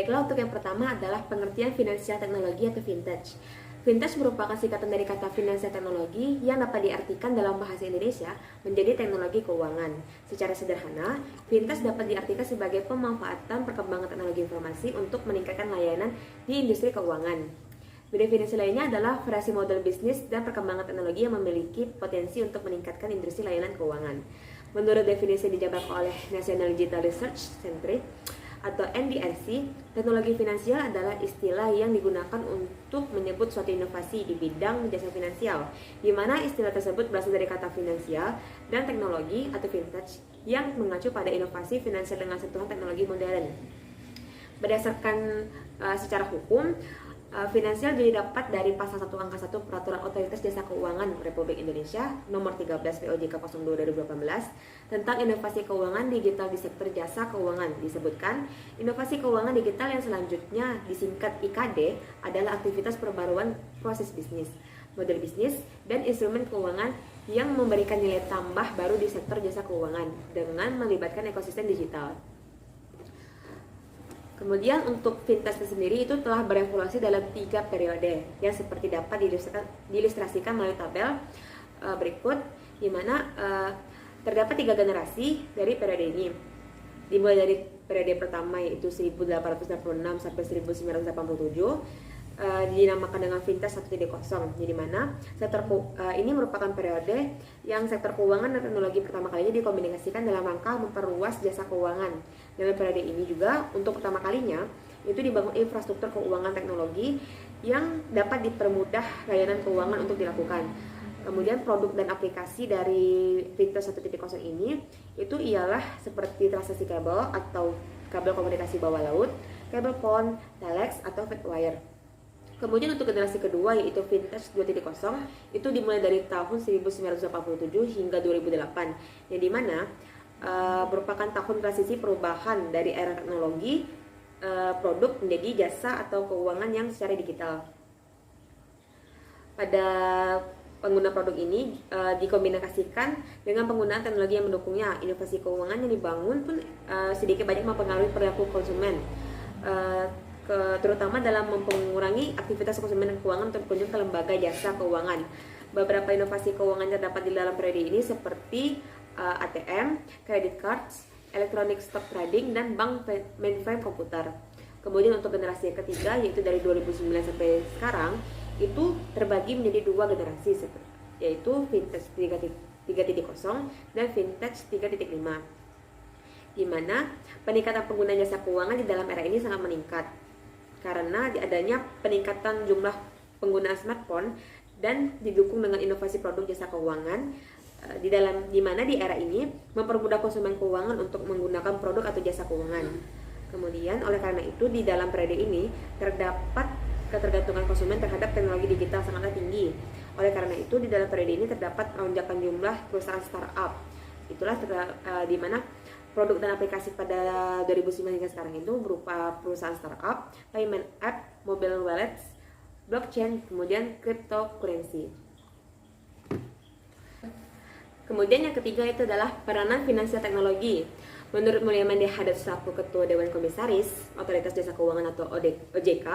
Baiklah, untuk yang pertama adalah pengertian finansial teknologi atau vintage. Vintage merupakan singkatan dari kata finansial teknologi yang dapat diartikan dalam bahasa Indonesia menjadi teknologi keuangan. Secara sederhana, vintage dapat diartikan sebagai pemanfaatan perkembangan teknologi informasi untuk meningkatkan layanan di industri keuangan. Definisi lainnya adalah variasi model bisnis dan perkembangan teknologi yang memiliki potensi untuk meningkatkan industri layanan keuangan. Menurut definisi yang dijabarkan oleh National Digital Research Centre atau NDRC, teknologi finansial adalah istilah yang digunakan untuk menyebut suatu inovasi di bidang jasa finansial, di mana istilah tersebut berasal dari kata finansial dan teknologi atau vintage yang mengacu pada inovasi finansial dengan sentuhan teknologi modern. Berdasarkan secara hukum, finansial didapat dari pasal 1 angka 1 Peraturan Otoritas Jasa Keuangan Republik Indonesia nomor 13 POJK 02/2018 tentang inovasi keuangan digital di sektor jasa keuangan. Disebutkan, inovasi keuangan digital yang selanjutnya disingkat IKD adalah aktivitas perbaruan proses bisnis, model bisnis, dan instrumen keuangan yang memberikan nilai tambah baru di sektor jasa keuangan dengan melibatkan ekosistem digital. Kemudian untuk vintage sendiri itu telah berevolusi dalam 3 periode yang seperti dapat diilustrasikan melalui tabel berikut, di mana terdapat 3 generasi dari periode ini. Dimulai dari periode pertama yaitu 1866 sampai 1987, dinamakan dengan vintage 1.0, di mana sektor ini merupakan periode yang sektor keuangan dan teknologi pertama kalinya dikombinasikan dalam rangka memperluas jasa keuangan. Dalam periode ini juga untuk pertama kalinya itu dibangun infrastruktur keuangan teknologi yang dapat dipermudah layanan keuangan untuk dilakukan. Kemudian produk dan aplikasi dari vintage 1.0 ini itu ialah seperti transaksi kabel atau kabel komunikasi bawah laut, kabel PON, telex atau flatwire. Kemudian untuk generasi kedua yaitu vintage 2.0 itu dimulai dari tahun 1987 hingga 2008, yang dimana merupakan tahun transisi perubahan dari era teknologi produk menjadi jasa atau keuangan yang secara digital. Pada pengguna produk ini dikombinasikan dengan penggunaan teknologi yang mendukungnya. Inovasi keuangan yang dibangun pun sedikit banyak mempengaruhi perilaku konsumen, terutama dalam mengurangi aktivitas konsumen keuangan untuk berkunjung ke lembaga jasa keuangan. Beberapa inovasi keuangan yang terdapat di dalam periode ini seperti ATM, credit cards, electronic stock trading, dan bank mainframe komputer. Kemudian untuk generasi yang ketiga yaitu dari 2009 sampai sekarang itu terbagi menjadi 2 generasi yaitu vintage 3.0 dan vintage 3.5, di mana peningkatan pengguna jasa keuangan di dalam era ini sangat meningkat karena adanya peningkatan jumlah penggunaan smartphone dan didukung dengan inovasi produk jasa keuangan di mana di era ini mempermudah konsumen keuangan untuk menggunakan produk atau jasa keuangan. Kemudian oleh karena itu di dalam periode ini terdapat ketergantungan konsumen terhadap teknologi digital sangatlah tinggi. Oleh karena itu di dalam periode ini terdapat lonjakan jumlah perusahaan startup. Itulah di mana produk dan aplikasi pada 2009 hingga sekarang itu berupa perusahaan startup, payment app, mobile wallets, blockchain, kemudian cryptocurrency. Kemudian yang ketiga itu adalah peranan finansial teknologi. Menurut Mulia Mende Hadad selaku Ketua Dewan Komisaris Otoritas Jasa Keuangan atau OJK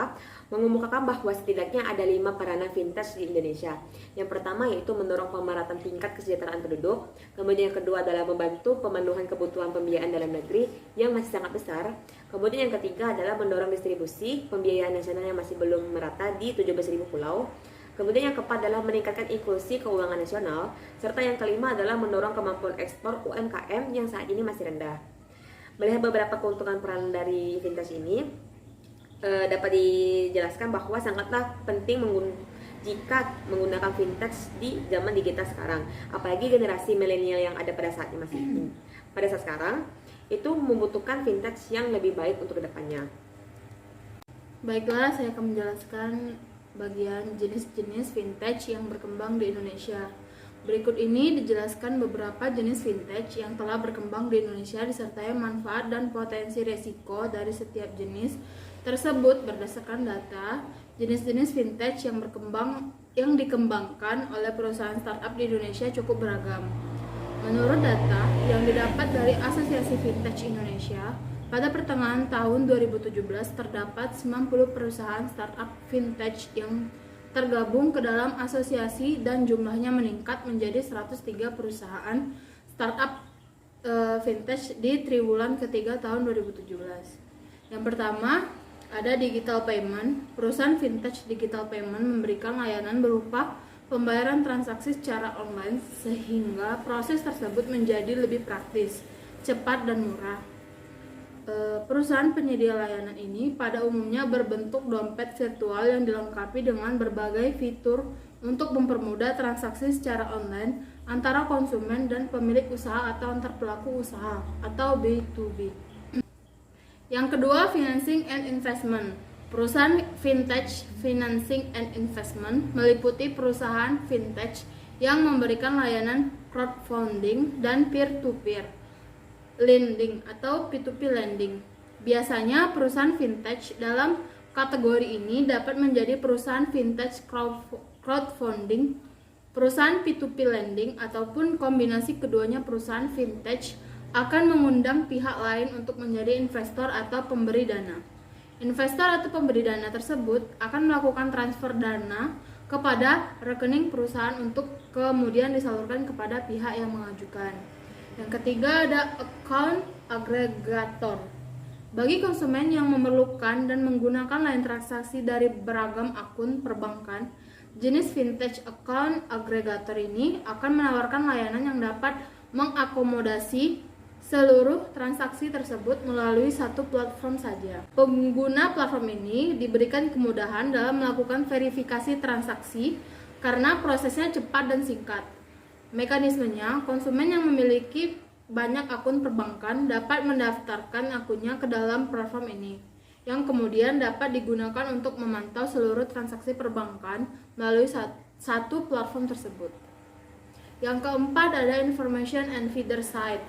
mengemukakan bahwa setidaknya ada 5 peranan vintage di Indonesia. Yang pertama yaitu mendorong pemerhatan tingkat kesejahteraan penduduk. Kemudian yang kedua adalah membantu pemenuhan kebutuhan pembiayaan dalam negeri yang masih sangat besar. Kemudian yang ketiga adalah mendorong distribusi pembiayaan nasional yang masih belum merata di 17.000 pulau. Kemudian yang keempat adalah meningkatkan inklusi keuangan nasional, serta yang kelima adalah mendorong kemampuan ekspor UMKM yang saat ini masih rendah. Melihat beberapa keuntungan peran dari vintage ini, dapat dijelaskan bahwa sangatlah penting jika menggunakan vintage di zaman digital sekarang, apalagi generasi milenial yang ada pada saat sekarang itu membutuhkan vintage yang lebih baik untuk kedepannya. Baiklah, saya akan menjelaskan bagian jenis-jenis vintage yang berkembang di Indonesia. Berikut ini dijelaskan beberapa jenis vintage yang telah berkembang di Indonesia disertai manfaat dan potensi resiko dari setiap jenis tersebut berdasarkan data. Jenis-jenis vintage yang dikembangkan oleh perusahaan startup di Indonesia cukup beragam. Menurut data yang didapat dari Asosiasi Vintage Indonesia, Pada pertengahan tahun 2017 terdapat 90 perusahaan startup fintech yang tergabung ke dalam asosiasi dan jumlahnya meningkat menjadi 103 perusahaan startup fintech di triwulan ketiga tahun 2017. Yang pertama ada digital payment. Perusahaan fintech digital payment memberikan layanan berupa pembayaran transaksi secara online sehingga proses tersebut menjadi lebih praktis, cepat dan murah. Perusahaan penyedia layanan ini pada umumnya berbentuk dompet virtual yang dilengkapi dengan berbagai fitur untuk mempermudah transaksi secara online antara konsumen dan pemilik usaha atau antar pelaku usaha atau B2B. Yang kedua, financing and investment. Perusahaan fintech financing and investment meliputi perusahaan fintech yang memberikan layanan crowdfunding dan peer-to-peer lending atau P2P lending. Biasanya perusahaan fintech dalam kategori ini dapat menjadi perusahaan fintech crowdfunding, perusahaan P2P lending, ataupun kombinasi keduanya. Perusahaan fintech akan mengundang pihak lain untuk menjadi investor atau pemberi dana. Investor atau pemberi dana tersebut akan melakukan transfer dana kepada rekening perusahaan untuk kemudian disalurkan kepada pihak yang mengajukan. Yang ketiga ada account aggregator. Bagi konsumen yang memerlukan dan menggunakan layanan transaksi dari beragam akun perbankan, jenis fintech account aggregator ini akan menawarkan layanan yang dapat mengakomodasi seluruh transaksi tersebut melalui satu platform saja. Pengguna platform ini diberikan kemudahan dalam melakukan verifikasi transaksi karena prosesnya cepat dan singkat. Mekanismenya, konsumen yang memiliki banyak akun perbankan dapat mendaftarkan akunnya ke dalam platform ini, yang kemudian dapat digunakan untuk memantau seluruh transaksi perbankan melalui satu platform tersebut. Yang keempat ada information and feeder site.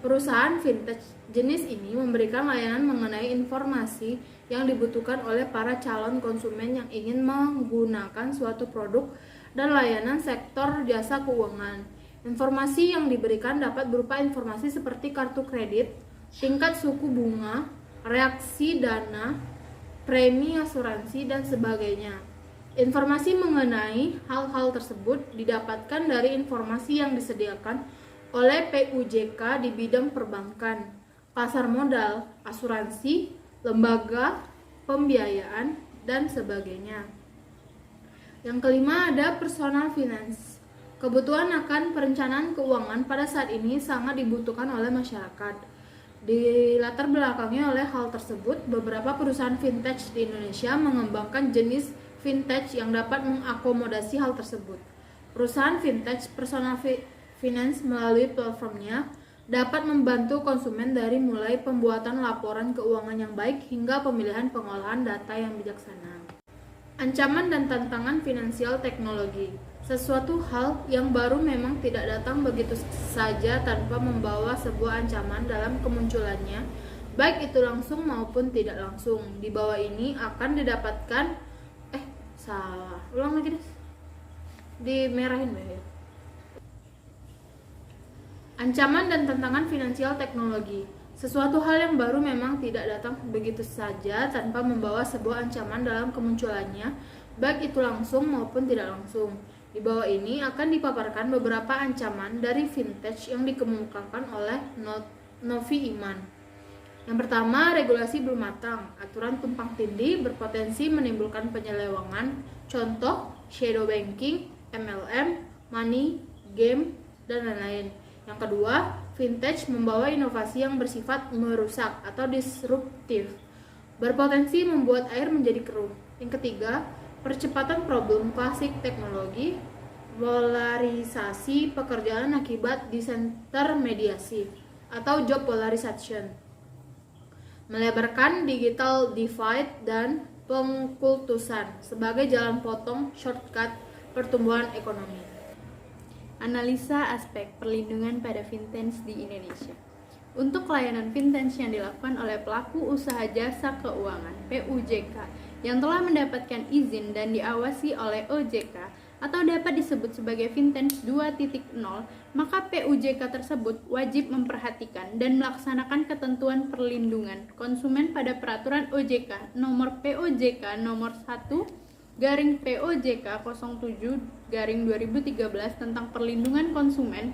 Perusahaan fintech jenis ini memberikan layanan mengenai informasi yang dibutuhkan oleh para calon konsumen yang ingin menggunakan suatu produk dan layanan sektor jasa keuangan. Informasi yang diberikan dapat berupa informasi seperti kartu kredit, tingkat suku bunga, reaksi dana, premi asuransi, dan sebagainya. Informasi mengenai hal-hal tersebut didapatkan dari informasi yang disediakan oleh PUJK di bidang perbankan, pasar modal, asuransi, lembaga pembiayaan, dan sebagainya. Yang kelima ada personal finance. Kebutuhan akan perencanaan keuangan pada saat ini sangat dibutuhkan oleh masyarakat. Dilatar belakangi oleh hal tersebut, beberapa perusahaan fintech di Indonesia mengembangkan jenis fintech yang dapat mengakomodasi hal tersebut. Perusahaan fintech personal finance melalui platformnya dapat membantu konsumen dari mulai pembuatan laporan keuangan yang baik hingga pemilihan pengolahan data yang bijaksana. Ancaman dan tantangan finansial teknologi. Sesuatu hal yang baru memang tidak datang begitu saja tanpa membawa sebuah ancaman dalam kemunculannya, baik itu langsung maupun tidak langsung. Di bawah ini akan didapatkan ulang lagi deh. Dimerahin ya. Ancaman dan tantangan finansial teknologi. Sesuatu hal yang baru memang tidak datang begitu saja tanpa membawa sebuah ancaman dalam kemunculannya, baik itu langsung maupun tidak langsung. Di bawah ini akan dipaparkan beberapa ancaman dari fintech yang dikemukakan oleh Novi Iman. Yang pertama, regulasi belum matang. Aturan tumpang tindih berpotensi menimbulkan penyelewengan. Contoh, shadow banking, MLM, money, game, dan lain-lain. Yang kedua, fintech membawa inovasi yang bersifat merusak atau disruptif, berpotensi membuat air menjadi keruh. Yang ketiga, percepatan problem klasik teknologi, polarisasi pekerjaan akibat disintermediasi atau job polarization, melebarkan digital divide dan pengkultusan sebagai jalan potong shortcut pertumbuhan ekonomi. Analisa aspek perlindungan pada fintech di Indonesia. Untuk layanan fintech yang dilakukan oleh pelaku usaha jasa keuangan (PUJK) yang telah mendapatkan izin dan diawasi oleh OJK atau dapat disebut sebagai Vintage 2.0, maka PUJK tersebut wajib memperhatikan dan melaksanakan ketentuan perlindungan konsumen pada peraturan OJK nomor POJK nomor 1/POJK 07/2013 tentang perlindungan konsumen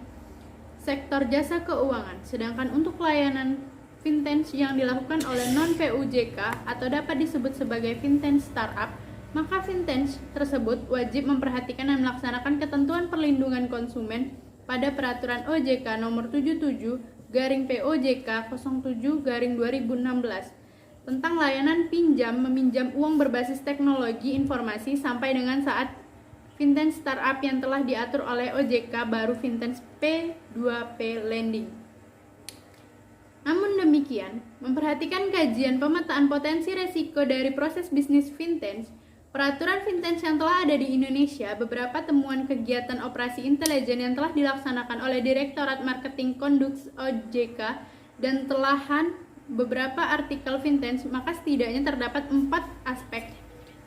sektor jasa keuangan. Sedangkan untuk layanan vintage yang dilakukan oleh non-PUJK atau dapat disebut sebagai vintage startup, maka vintage tersebut wajib memperhatikan dan melaksanakan ketentuan perlindungan konsumen pada peraturan OJK nomor 77/POJK 07/2016 tentang layanan meminjam uang berbasis teknologi informasi sampai dengan saat vintage startup yang telah diatur oleh OJK baru vintage P2P lending. Namun demikian, memperhatikan kajian pemetaan potensi resiko dari proses bisnis vintage, peraturan vintage yang telah ada di Indonesia, beberapa temuan kegiatan operasi intelijen yang telah dilaksanakan oleh Direktorat Marketing Conduct OJK, dan telahan beberapa artikel vintage, maka setidaknya terdapat 4 aspek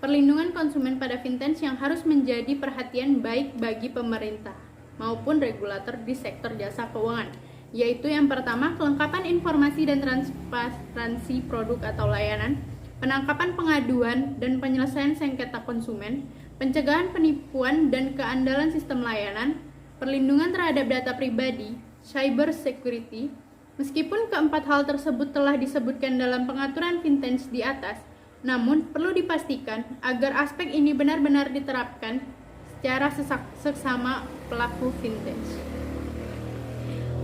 perlindungan konsumen pada vintage yang harus menjadi perhatian baik bagi pemerintah maupun regulator di sektor jasa keuangan, yaitu yang pertama, kelengkapan informasi dan transparansi produk atau layanan, penangkapan pengaduan dan penyelesaian sengketa konsumen, pencegahan penipuan dan keandalan sistem layanan, perlindungan terhadap data pribadi, cyber security. Meskipun keempat hal tersebut telah disebutkan dalam pengaturan vintage di atas, namun perlu dipastikan agar aspek ini benar-benar diterapkan secara seksama pelaku vintage.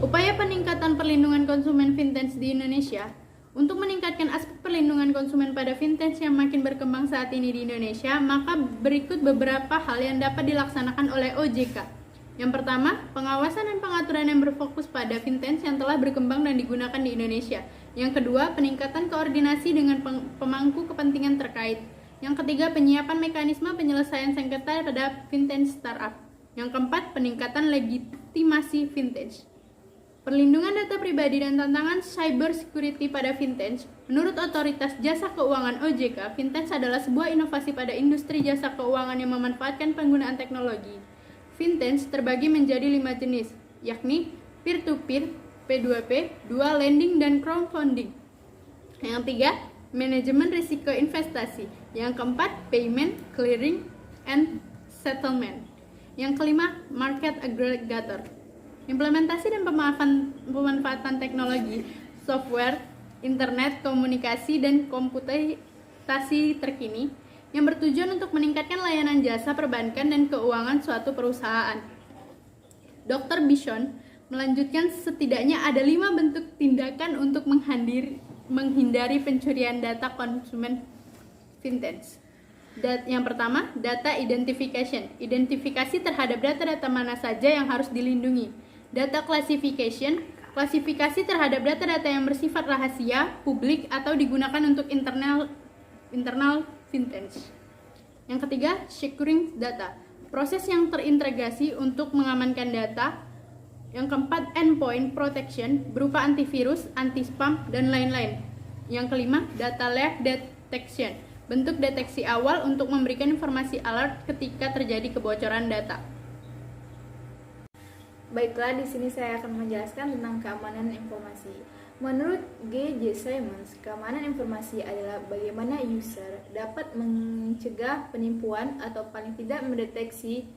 Upaya peningkatan perlindungan konsumen vintage di Indonesia. Untuk meningkatkan aspek perlindungan konsumen pada vintage yang makin berkembang saat ini di Indonesia, maka berikut beberapa hal yang dapat dilaksanakan oleh OJK. Yang pertama, pengawasan dan pengaturan yang berfokus pada vintage yang telah berkembang dan digunakan di Indonesia. Yang kedua, peningkatan koordinasi dengan pemangku kepentingan terkait. Yang ketiga, penyiapan mekanisme penyelesaian sengketa pada vintage startup. Yang keempat, peningkatan legitimasi vintage. Perlindungan data pribadi dan tantangan cyber security pada vintage. Menurut Otoritas Jasa Keuangan OJK, vintage adalah sebuah inovasi pada industri jasa keuangan yang memanfaatkan penggunaan teknologi. Vintage terbagi menjadi 5 jenis, yakni peer-to-peer, P2P, dual lending, dan crowdfunding. Yang ketiga, manajemen risiko investasi. Yang keempat, payment, clearing, and settlement. Yang kelima, market aggregator. Implementasi dan pemanfaatan teknologi, software, internet, komunikasi, dan komputasi terkini yang bertujuan untuk meningkatkan layanan jasa perbankan dan keuangan suatu perusahaan. Dr. Bishon melanjutkan setidaknya ada 5 bentuk tindakan untuk menghindari pencurian data konsumen vintage. Yang pertama, data identification. Identifikasi terhadap data-data mana saja yang harus dilindungi. Data classification, klasifikasi terhadap data-data yang bersifat rahasia, publik, atau digunakan untuk internal vintage. Yang ketiga, securing data, proses yang terintegrasi untuk mengamankan data. Yang keempat, endpoint protection, berupa antivirus, anti-spam, dan lain-lain. Yang kelima, data layer detection, bentuk deteksi awal untuk memberikan informasi alert ketika terjadi kebocoran data. Baiklah, di sini saya akan menjelaskan tentang keamanan informasi. Menurut G.J. Simons, keamanan informasi adalah bagaimana user dapat mencegah penipuan atau paling tidak mendeteksi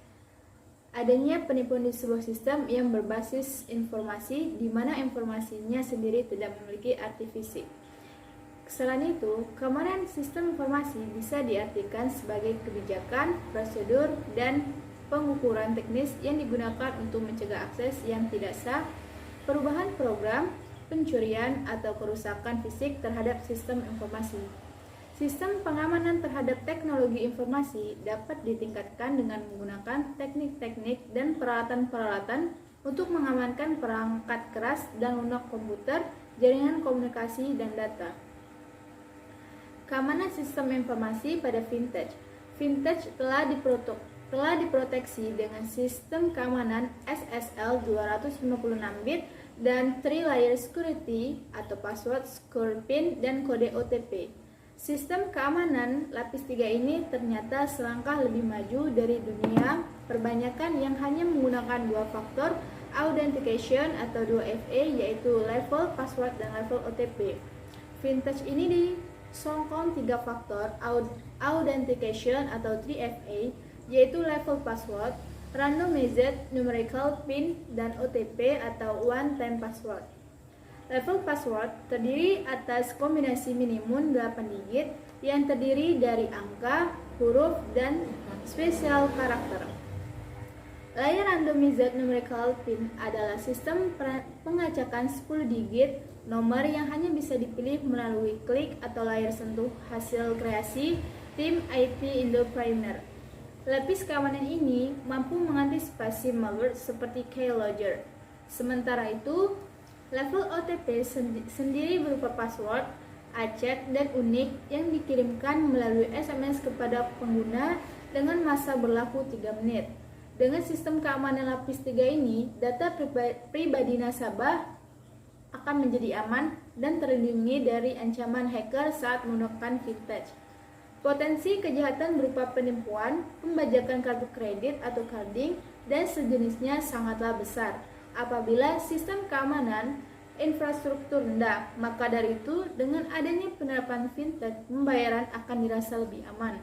adanya penipuan di sebuah sistem yang berbasis informasi di mana informasinya sendiri tidak memiliki arti fisik. Selain itu, keamanan sistem informasi bisa diartikan sebagai kebijakan, prosedur, dan pengukuran teknis yang digunakan untuk mencegah akses yang tidak sah, perubahan program, pencurian, atau kerusakan fisik terhadap sistem informasi. Sistem pengamanan terhadap teknologi informasi dapat ditingkatkan dengan menggunakan teknik-teknik dan peralatan-peralatan untuk mengamankan perangkat keras dan lunak komputer, jaringan komunikasi, dan data. Keamanan sistem informasi pada vintage. Vintage telah diproteksi dengan sistem keamanan SSL 256 bit dan 3-layer security atau password, secure PIN, dan kode OTP. Sistem keamanan lapis 3 ini ternyata selangkah lebih maju dari dunia perbanyakan yang hanya menggunakan dua faktor authentication atau 2FA, yaitu level password dan level OTP. Vintage ini disokong 3 faktor authentication atau 3FA, yaitu level password, randomized numerical pin, dan OTP atau one time password. Level password terdiri atas kombinasi minimum 8 digit yang terdiri dari angka, huruf, dan spesial karakter. Layer randomized numerical pin adalah sistem pengacakan 10 digit nomor yang hanya bisa dipilih melalui klik atau layar sentuh hasil kreasi tim IT Indo Primer. Lapis keamanan ini mampu mengantisipasi malware seperti keylogger. Sementara itu, level OTP sendiri berupa password, acak, dan unik yang dikirimkan melalui SMS kepada pengguna dengan masa berlaku 3 menit. Dengan sistem keamanan lapis 3 ini, data pribadi nasabah akan menjadi aman dan terlindungi dari ancaman hacker saat menggunakan Vintage. Potensi kejahatan berupa penipuan, pembajakan kartu kredit atau carding, dan sejenisnya sangatlah besar apabila sistem keamanan infrastruktur rendah. Maka dari itu, dengan adanya penerapan Vintage, pembayaran akan dirasa lebih aman.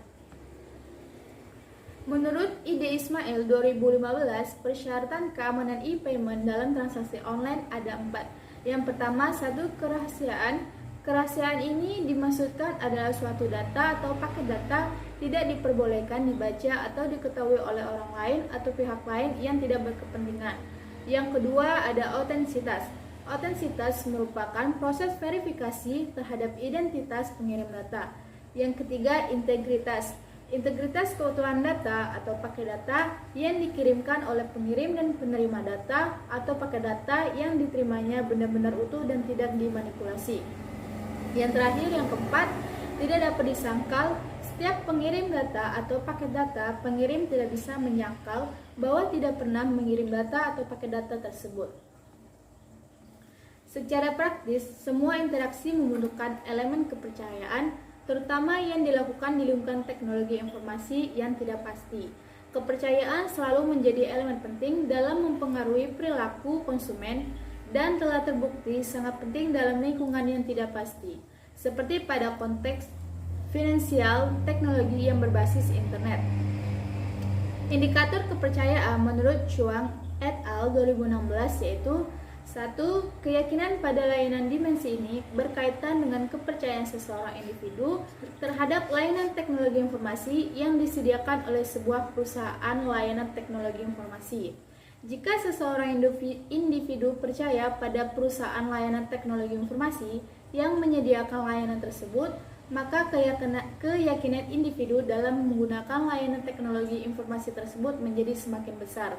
Menurut Ide Ismail 2015, persyaratan keamanan e-payment dalam transaksi online ada 4. Yang pertama, 1. Kerahasiaan. Kerahasiaan ini dimaksudkan adalah suatu data atau paket data tidak diperbolehkan dibaca atau diketahui oleh orang lain atau pihak lain yang tidak berkepentingan. Yang kedua, ada autentisitas. Autentisitas merupakan proses verifikasi terhadap identitas pengirim data. Yang ketiga, integritas. Integritas keutuhan data atau paket data yang dikirimkan oleh pengirim dan penerima data atau paket data yang diterimanya benar-benar utuh dan tidak dimanipulasi. Yang terakhir, yang keempat, tidak dapat disangkal. Setiap pengirim data atau paket data, pengirim tidak bisa menyangkal bahwa tidak pernah mengirim data atau paket data tersebut. Secara praktis, semua interaksi membutuhkan elemen kepercayaan, terutama yang dilakukan di lingkungan teknologi informasi yang tidak pasti. Kepercayaan selalu menjadi elemen penting dalam mempengaruhi perilaku konsumen dan telah terbukti sangat penting dalam lingkungan yang tidak pasti, seperti pada konteks finansial teknologi yang berbasis internet. Indikator kepercayaan menurut Chuang et al. 2016 yaitu 1. Keyakinan pada layanan dimensi ini berkaitan dengan kepercayaan seseorang individu terhadap layanan teknologi informasi yang disediakan oleh sebuah perusahaan layanan teknologi informasi. Jika seseorang individu percaya pada perusahaan layanan teknologi informasi yang menyediakan layanan tersebut, maka keyakinan individu dalam menggunakan layanan teknologi informasi tersebut menjadi semakin besar.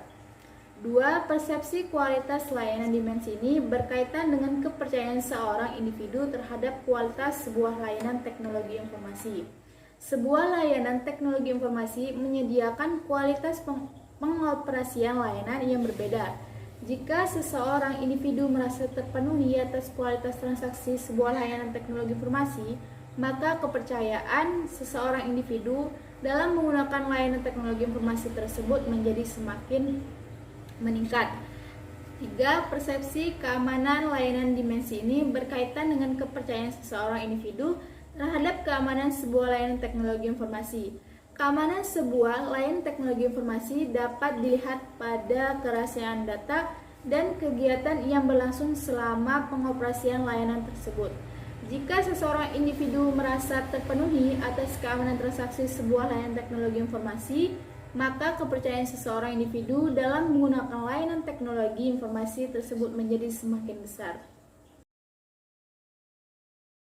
2. Persepsi kualitas layanan dimensi ini berkaitan dengan kepercayaan seorang individu terhadap kualitas sebuah layanan teknologi informasi. Sebuah layanan teknologi informasi menyediakan kualitas pengoperasian layanan yang berbeda. Jika seseorang individu merasa terpenuhi atas kualitas transaksi sebuah layanan teknologi informasi, maka kepercayaan seseorang individu dalam menggunakan layanan teknologi informasi tersebut menjadi semakin meningkat. 3. Persepsi keamanan layanan dimensi ini berkaitan dengan kepercayaan seseorang individu terhadap keamanan sebuah layanan teknologi informasi. Keamanan sebuah layanan teknologi informasi dapat dilihat pada kerahasiaan data dan kegiatan yang berlangsung selama pengoperasian layanan tersebut. Jika seseorang individu merasa terpenuhi atas keamanan transaksi sebuah layanan teknologi informasi, maka kepercayaan seseorang individu dalam menggunakan layanan teknologi informasi tersebut menjadi semakin besar.